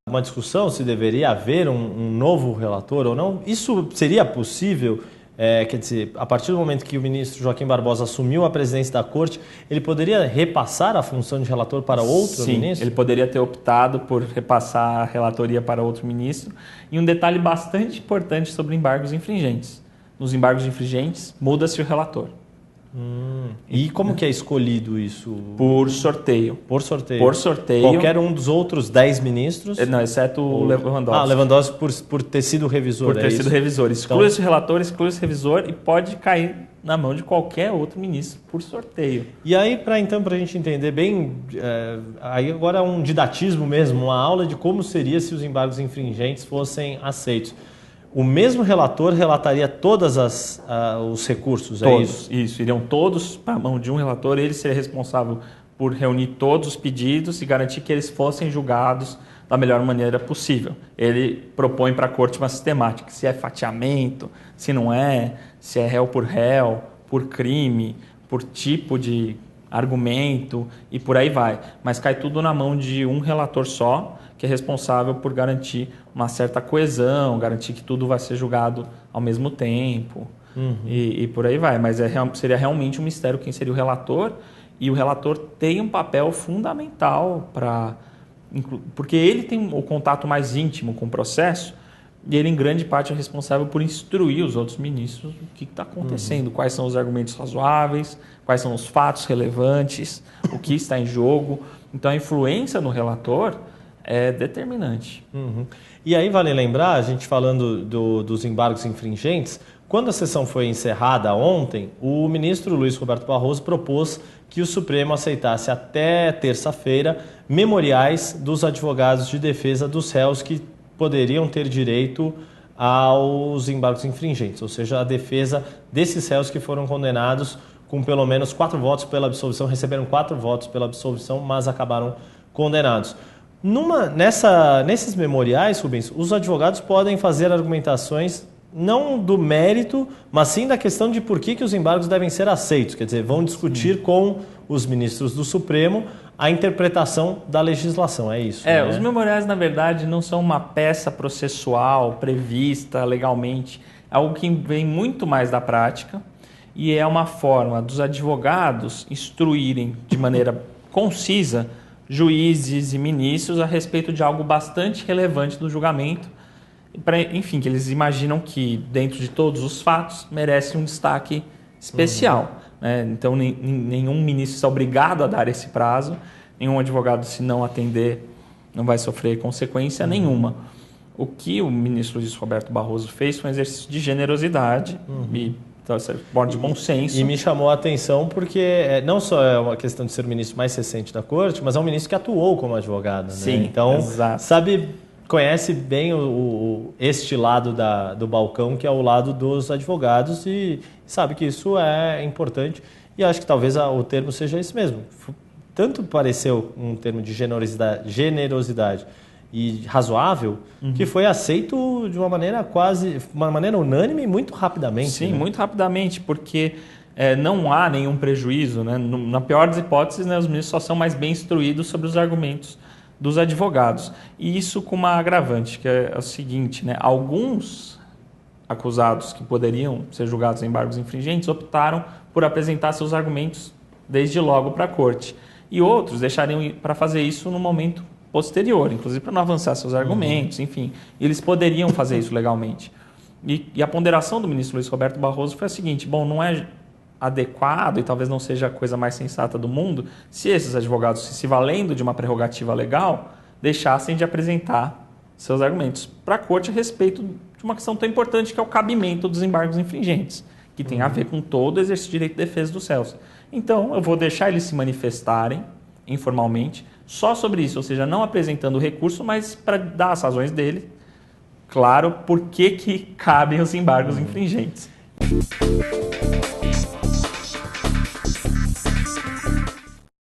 Uma discussão se deveria haver um novo relator ou não. Isso seria possível? Quer dizer, a partir do momento que o ministro Joaquim Barbosa assumiu a presidência da Corte, ele poderia repassar a função de relator para outro ministro? Sim, ele poderia ter optado por repassar a relatoria para outro ministro. E um detalhe bastante importante sobre embargos infringentes. Nos embargos infringentes, muda-se o relator. E como que é escolhido isso? Por sorteio. Por sorteio. Por sorteio. Qualquer um dos outros 10 ministros? Não, exceto o Lewandowski. Lewandowski por ter sido revisor. Por ter sido revisor. Exclui esse relator, exclui esse revisor e pode cair na mão de qualquer outro ministro por sorteio. E aí, para a gente entender bem, aí agora é um didatismo mesmo, uma aula de como seria se os embargos infringentes fossem aceitos. O mesmo relator relataria todos os recursos, Todos, é isso? Iriam todos para a mão de um relator, ele seria responsável por reunir todos os pedidos e garantir que eles fossem julgados da melhor maneira possível. Ele propõe para a corte uma sistemática, se é fatiamento, se não é, se é réu, por crime, por tipo de argumento e por aí vai. Mas cai tudo na mão de um relator só, que é responsável por garantir uma certa coesão, garantir que tudo vai ser julgado ao mesmo tempo e por aí vai. Mas seria realmente um mistério quem seria o relator, e o relator tem um papel fundamental porque ele tem o contato mais íntimo com o processo e ele, em grande parte, é responsável por instruir os outros ministros o que está acontecendo, quais são os argumentos razoáveis, quais são os fatos relevantes, o que está em jogo. Então, a influência no relator é determinante. E aí vale lembrar, a gente falando dos embargos infringentes, quando a sessão foi encerrada ontem, o ministro Luiz Roberto Barroso propôs que o Supremo aceitasse até terça-feira memoriais dos advogados de defesa dos réus que poderiam ter direito aos embargos infringentes, ou seja, a defesa desses réus que foram condenados com pelo menos 4 votos pela absolvição, receberam 4 votos pela absolvição, mas acabaram condenados. Nesses memoriais, Rubens, os advogados podem fazer argumentações não do mérito, mas sim da questão de por que os embargos devem ser aceitos. Quer dizer, vão discutir com os ministros do Supremo a interpretação da legislação, é isso? Né? Os memoriais, na verdade, não são uma peça processual prevista legalmente. É algo que vem muito mais da prática e é uma forma dos advogados instruírem de maneira concisa juízes e ministros a respeito de algo bastante relevante do julgamento, enfim, que eles imaginam que, dentro de todos os fatos, merece um destaque especial. Né? Então, nenhum ministro está obrigado a dar esse prazo, nenhum advogado, se não atender, não vai sofrer consequência nenhuma. O que o ministro Luiz Roberto Barroso fez foi um exercício de generosidade e de bom senso. E me chamou a atenção porque não só é uma questão de ser o ministro mais recente da Corte, mas é um ministro que atuou como advogado. Sim, né? Então, exato. Conhece bem este lado do balcão, que é o lado dos advogados, e sabe que isso é importante. E acho que talvez o termo seja esse mesmo. Tanto pareceu um termo de generosidade e razoável, que foi aceito de uma maneira unânime e muito rapidamente. Sim, né? muito rapidamente, porque não há nenhum prejuízo. Né? Na pior das hipóteses, né, os ministros só são mais bem instruídos sobre os argumentos dos advogados. E isso com uma agravante, que é o seguinte, né? Alguns acusados que poderiam ser julgados em embargos infringentes optaram por apresentar seus argumentos desde logo para a corte. E outros deixariam para fazer isso no momento posterior, inclusive para não avançar seus argumentos, enfim. Eles poderiam fazer isso legalmente. E a ponderação do ministro Luiz Roberto Barroso foi a seguinte: não é adequado e talvez não seja a coisa mais sensata do mundo se esses advogados, se valendo de uma prerrogativa legal, deixassem de apresentar seus argumentos para a corte a respeito de uma questão tão importante que é o cabimento dos embargos infringentes, que tem a ver com todo o exercício de direito de defesa dos réus. Então, eu vou deixar eles se manifestarem informalmente só sobre isso, ou seja, não apresentando o recurso, mas para dar as razões dele, claro, por que cabem os embargos infringentes.